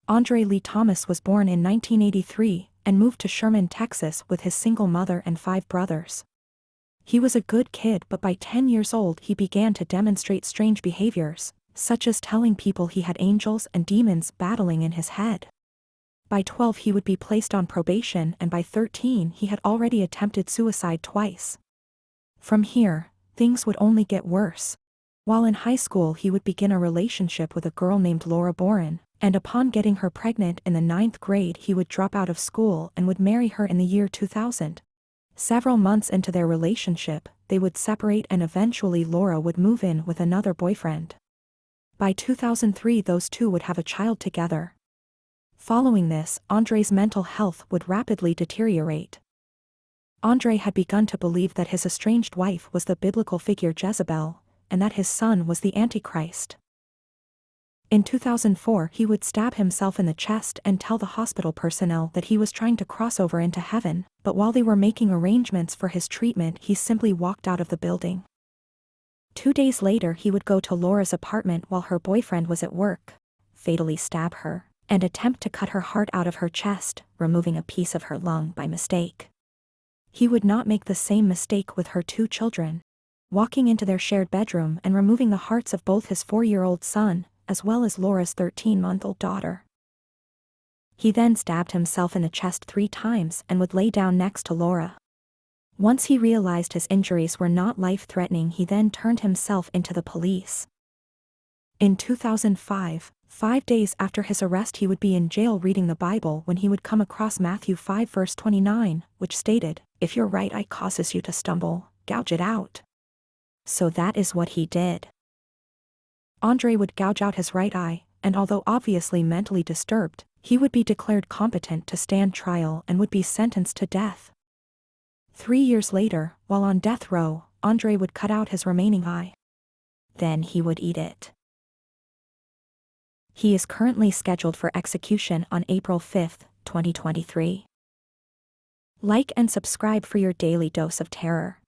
Andre Lee Thomas was born in 1983 and moved to Sherman, Texas with his single mother and 5 brothers. He was a good kid, but by 10 years old he began to demonstrate strange behaviors, such as telling people he had angels and demons battling in his head. By 12 he would be placed on probation, and by 13 he had already attempted suicide twice. From here, things would only get worse. While in high school he would begin a relationship with a girl named Laura Boren, and upon getting her pregnant in the 9th grade he would drop out of school and would marry her in the year 2000. Several months into their relationship, they would separate and eventually Laura would move in with another boyfriend. By 2003 those two would have a child together. Following this, Andre's mental health would rapidly deteriorate. Andre had begun to believe that his estranged wife was the biblical figure Jezebel, and that his son was the Antichrist. In 2004 he would stab himself in the chest and tell the hospital personnel that he was trying to cross over into heaven, but while they were making arrangements for his treatment he simply walked out of the building. 2 days later he would go to Laura's apartment while her boyfriend was at work, fatally stab her, and attempt to cut her heart out of her chest, removing a piece of her lung by mistake. He would not make the same mistake with her 2 children, walking into their shared bedroom and removing the hearts of both his 4-year-old son, as well as Laura's 13-month-old daughter. He then stabbed himself in the chest 3 times and would lay down next to Laura. Once he realized his injuries were not life-threatening, he then turned himself into the police. In 2005, 5 days after his arrest, he would be in jail reading the Bible when he would come across Matthew 5 verse 29, which stated, "If your right eye causes you to stumble, gouge it out." So that is what he did. Andre would gouge out his right eye, and although obviously mentally disturbed, he would be declared competent to stand trial and would be sentenced to death. 3 years later, while on death row, Andre would cut out his remaining eye. Then he would eat it. He is currently scheduled for execution on April 5, 2023. Like and subscribe for your daily dose of terror.